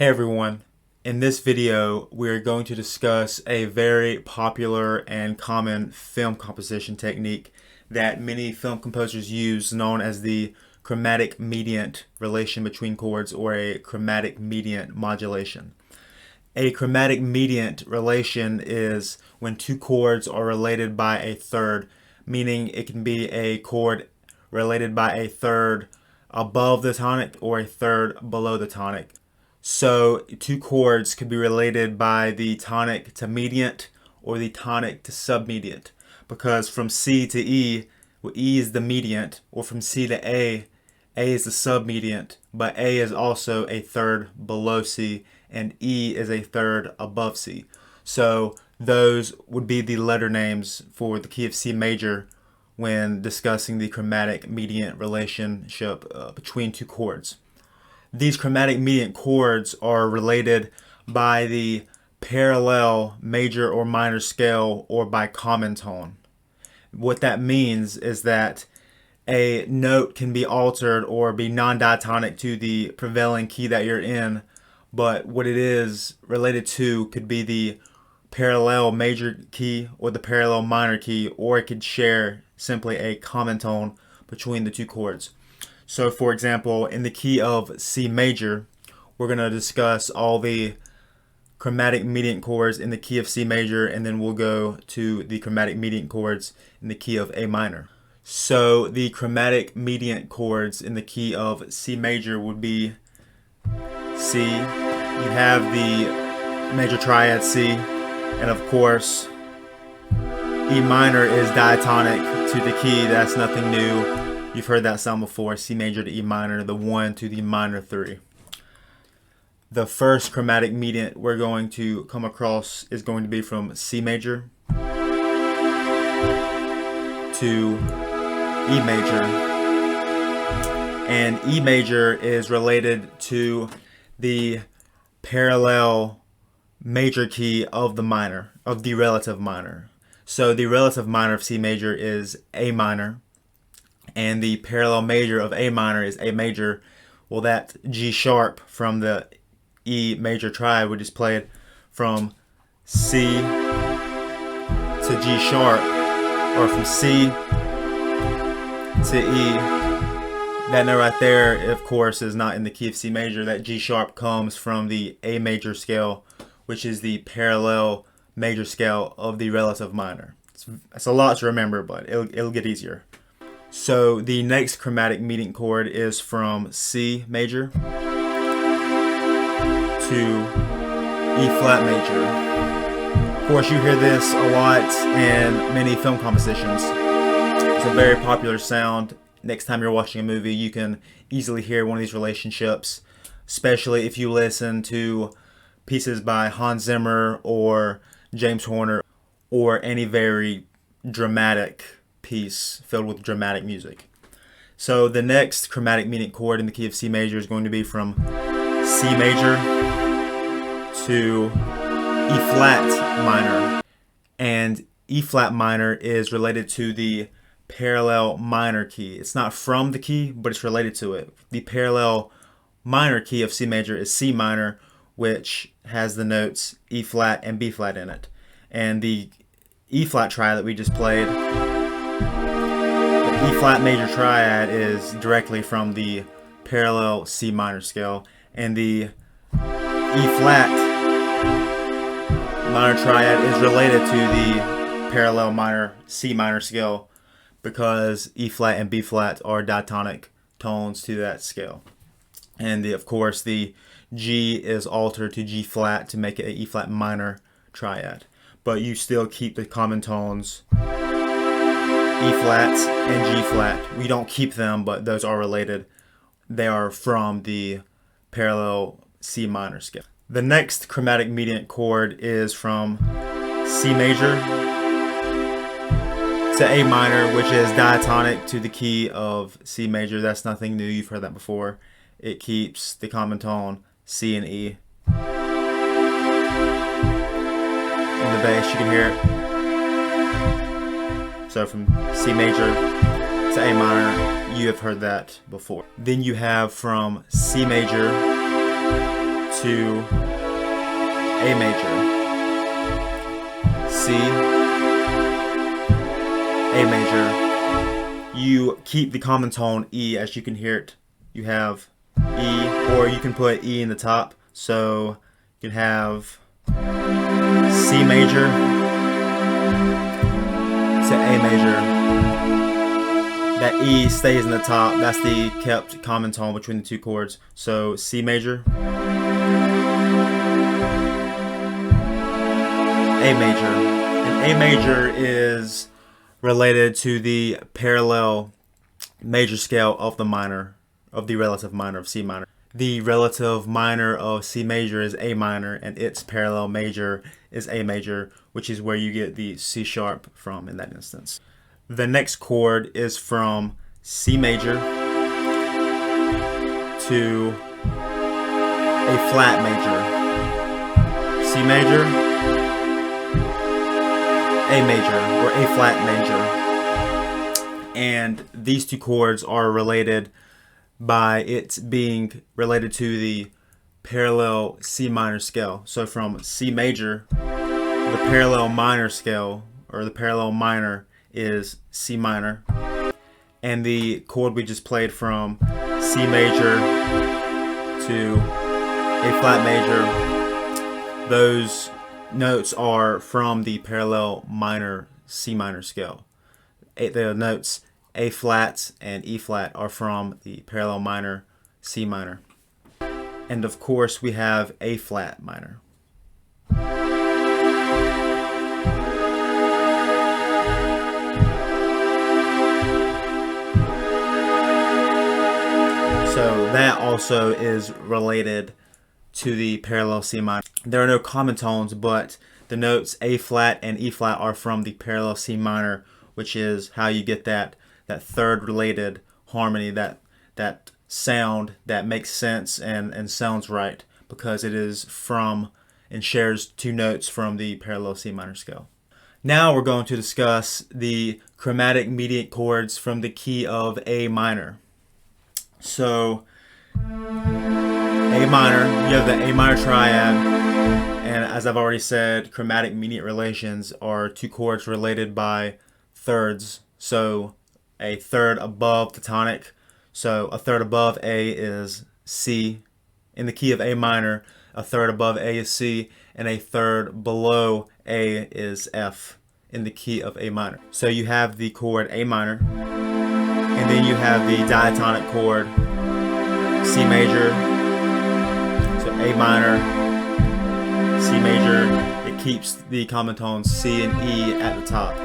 Hey everyone, in this video we're going to discuss a very popular and common film composition technique that many film composers use, known as the chromatic mediant relation between chords, or a chromatic mediant modulation. A chromatic mediant relation is when two chords are related by a third, meaning it can be a chord related by a third above the tonic or a third below the tonic. So two chords could be related by the tonic to mediant or the tonic to submediant, because from C to E, well, E is the mediant, or from C to A is the submediant, but A is also a third below C and E is a third above C. So those would be the letter names for the key of C major when discussing the chromatic mediant relationship between two chords. These chromatic mediant chords are related by the parallel major or minor scale, or by common tone. What that means is that a note can be altered or be non-diatonic to the prevailing key that you're in, but what it is related to could be the parallel major key or the parallel minor key, or it could share simply a common tone between the two chords. So for example, in the key of C major, we're going to discuss all the chromatic mediant chords in the key of C major, and then we'll go to the chromatic mediant chords in the key of A minor. So the chromatic mediant chords in the key of C major would be C. You have the major triad C, and of course E minor is diatonic to the key. That's nothing new. You've heard that sound before. C major to E minor, the 1 to the minor 3. The first chromatic mediant we're going to come across is going to be from C major to E major. And E major is related to the parallel major key of the minor, of the relative minor. So the relative minor of C major is A minor, and the parallel major of A minor is A major. Well, that G sharp from the E major triad, we just played from C to G sharp, or from C to E. That note right there, of course, is not in the key of C major. That G sharp comes from the A major scale, which is the parallel major scale of the relative minor. It's a lot to remember, but it'll get easier. So the next chromatic mediant chord is from C major to E flat major. Of course, you hear this a lot in many film compositions. It's a very popular sound. Next time you're watching a movie, you can easily hear one of these relationships, especially if you listen to pieces by Hans Zimmer or James Horner, or any very dramatic piece filled with dramatic music. So the next chromatic mediant chord in the key of C major is going to be from C major to E flat minor. And E flat minor is related to the parallel minor key. It's not from the key, but it's related to it. The parallel minor key of C major is C minor, which has the notes E flat and B flat in it. And the E flat triad that we just played, the E flat major triad, is directly from the parallel C minor scale, and the E flat minor triad is related to the parallel minor C minor scale, because E flat and B flat are diatonic tones to that scale. And of course the G is altered to G flat to make it an E flat minor triad, but you still keep the common tones E flat and G flat. We don't keep them, but those are related. They are from the parallel C minor scale. The next chromatic mediant chord is from C major to A minor, which is diatonic to the key of C major. That's nothing new. You've heard that before. It keeps the common tone C and E. In the bass, you can hear it. So from C major to A minor, you have heard that before. Then you have from C major to A major, C, A major. You keep the common tone E, as you can hear it. You have E, or you can put E in the top. So you can have C major to A major. That E stays in the top. That's the kept common tone between the two chords. So C major, A major. And A major is related to the parallel major scale of the minor, of the relative minor of C minor. The relative minor of C major is A minor, and its parallel major is A major, which is where you get the C sharp from in that instance. The next chord is from C major to A flat major. C major, A major, or A flat major. And these two chords are related by it being related to the parallel C minor scale. So from C major, the parallel minor scale, or the parallel minor, is C minor, and the chord we just played from C major to A flat major, those notes are from the parallel minor C minor scale. The notes A flat and E flat are from the parallel minor C minor. And of course we have A flat minor. So that also is related to the parallel C minor. There are no common tones, but the notes A flat and E flat are from the parallel C minor, which is how you get that third related harmony, that sound that makes sense and sounds right, because it is from and shares two notes from the parallel C minor scale. Now we're going to discuss the chromatic mediant chords from the key of A minor. So A minor, you have the A minor triad, and as I've already said, chromatic mediant relations are two chords related by thirds. So a third above the tonic, so a third above A is C. In the key of A minor, a third above A is C, and a third below A is F in the key of A minor. So you have the chord A minor, and then you have the diatonic chord C major, so A minor, C major. It keeps the common tones C and E at the top.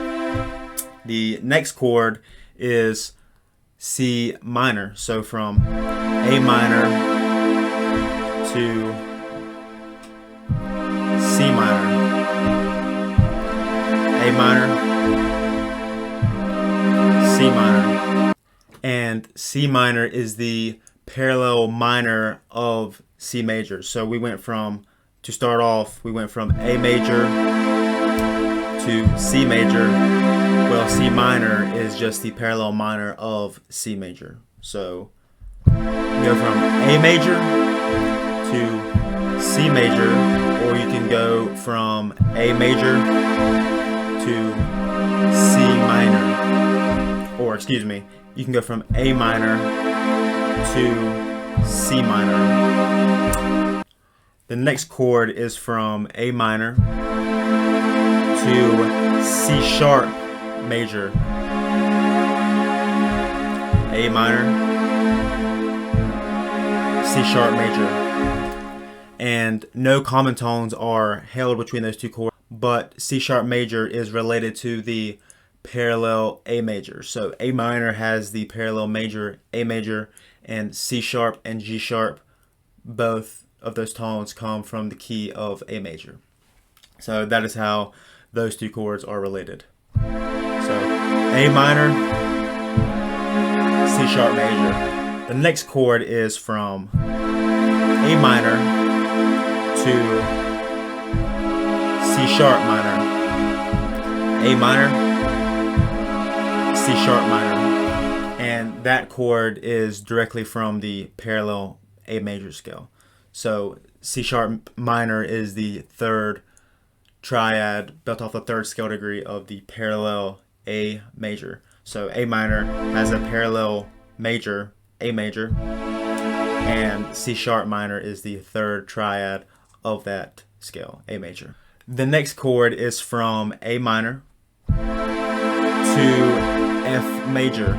The next chord is C minor, so from A minor to C minor, A minor, C minor. And C minor is the parallel minor of C major. So we went from, to start off, we went from A major to C major. Well, C minor is just the parallel minor of C major. So you go from A major to C major, or you can go from A major to C minor, or excuse me, you can go from A minor to C minor. The next chord is from A minor to C sharp major. A minor, C sharp major. And no common tones are held between those two chords, but C sharp major is related to the parallel A major. So A minor has the parallel major A major, and C sharp and G sharp, both of those tones come from the key of A major. So that is how those two chords are related. So A minor, C sharp major. The next chord is from A minor to C sharp minor. A minor, C sharp minor. And that chord is directly from the parallel A major scale. So C sharp minor is the third triad built off the third scale degree of the parallel A major. So A minor has a parallel major, A major, and C sharp minor is the third triad of that scale, A major. The next chord is from A minor to F major.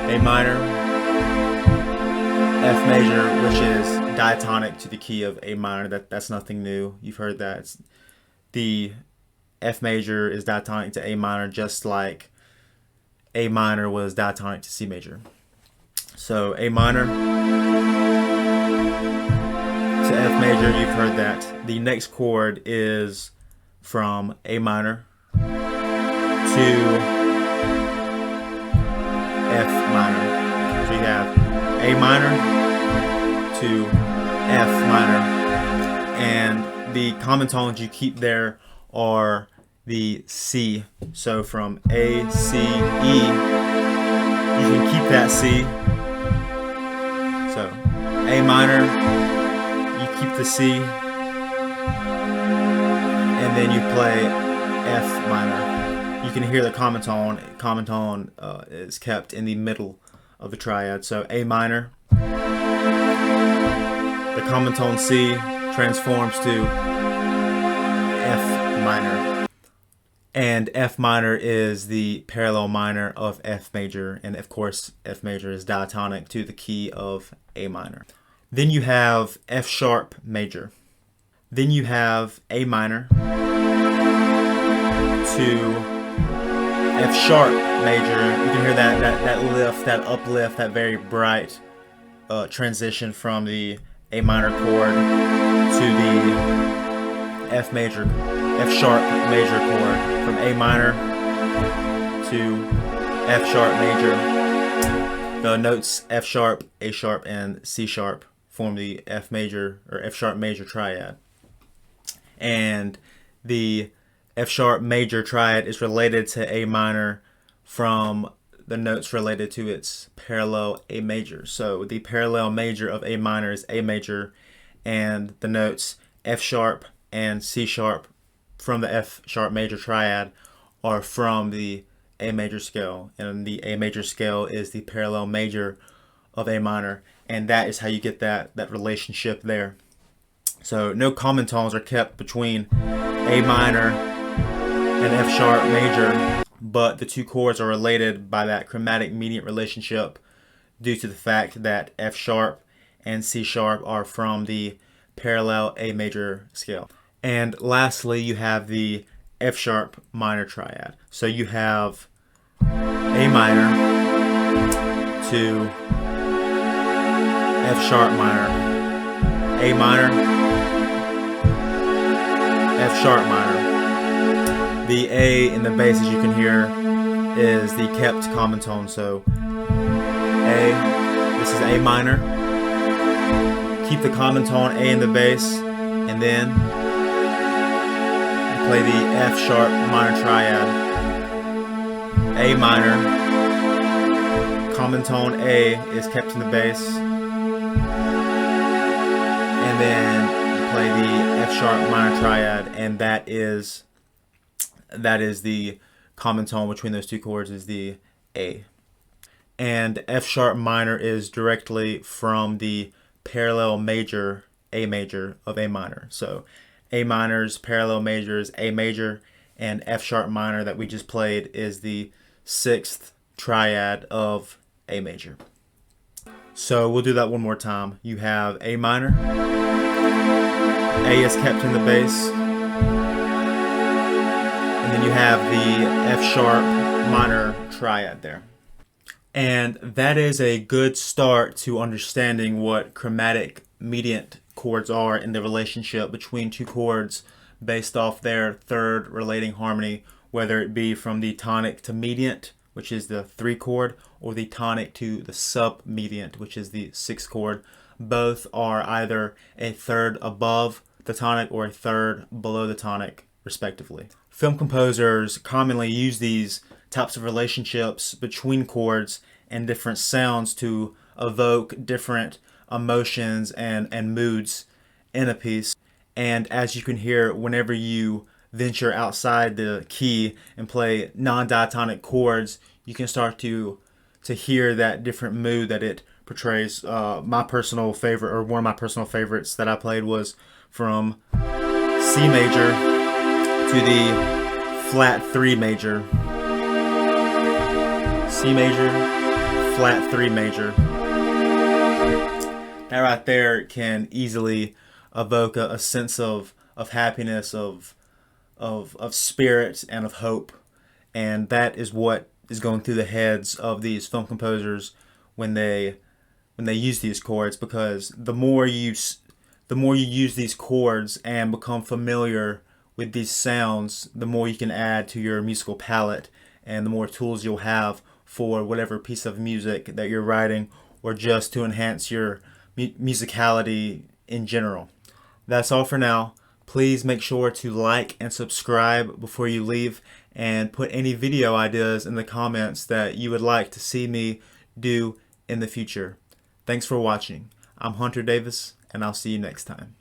A minor, F major, which is diatonic to the key of A minor. That's nothing new. You've heard that. The F major is diatonic to A minor, just like A minor was diatonic to C major. So A minor to F major, you've heard that. The next chord is from A minor to F minor. So you have A minor to F minor, and the common tones you keep there are the C. So from A, C, E, you can keep that C. So A minor, you keep the C, and then you play F minor. You can hear the common tone. Common tone is kept in the middle of the triad. So A minor, the common tone C transforms to F minor. And F minor is the parallel minor of F major. And of course, F major is diatonic to the key of A minor. Then you have F sharp major. Then you have A minor to F sharp major. You can hear that lift, that uplift, that very bright transition from the A minor chord to the F sharp major chord. From A minor to F sharp major. The notes F sharp, A sharp, and C sharp form the F major or F sharp major triad. And the F sharp major triad is related to A minor from the notes related to its parallel A major. So the parallel major of A minor is A major, and the notes F sharp and C sharp from the F sharp major triad are from the A major scale, and the A major scale is the parallel major of A minor, and that is how you get that relationship there. So no common tones are kept between A minor and F sharp major, but the two chords are related by that chromatic mediant relationship due to the fact that F sharp and C sharp are from the parallel A major scale. And lastly, you have the F sharp minor triad. So you have A minor to F sharp minor, A minor, F sharp minor. The A in the bass, as you can hear, is the kept common tone. So A, this is A minor. Keep the common tone A in the bass, and then you play the F sharp minor triad. A minor, common tone A is kept in the bass, and then you play the F sharp minor triad, and that is the common tone between those two chords is the A. And F sharp minor is directly from the parallel major A major of A minor. So A minor's parallel major is A major, and F sharp minor that we just played is the sixth triad of A major. So we'll do that one more time. You have A minor, A is kept in the bass, and then you have the F sharp minor triad there. And that is a good start to understanding what chromatic mediant chords are in the relationship between two chords based off their third relating harmony, whether it be from the tonic to mediant, which is the 3 chord, or the tonic to the submediant, which is the 6 chord. Both are either a third above the tonic or a third below the tonic, respectively. Film composers commonly use these types of relationships between chords and different sounds to evoke different emotions and moods in a piece. And as you can hear, whenever you venture outside the key and play non-diatonic chords, you can start to hear that different mood that it portrays. My personal favorite, or one of my personal favorites that I played, was from C major to the flat 3 major. C major, flat 3 major. That right there can easily evoke a sense of happiness, of spirit, and of hope. And that is what is going through the heads of these film composers when they use these chords, because the more you use these chords and become familiar with these sounds, the more you can add to your musical palette, and the more tools you'll have for whatever piece of music that you're writing, or just to enhance your musicality in general. That's all for now. Please make sure to like and subscribe before you leave, and put any video ideas in the comments that you would like to see me do in the future. Thanks for watching. I'm Hunter Davis, and I'll see you next time.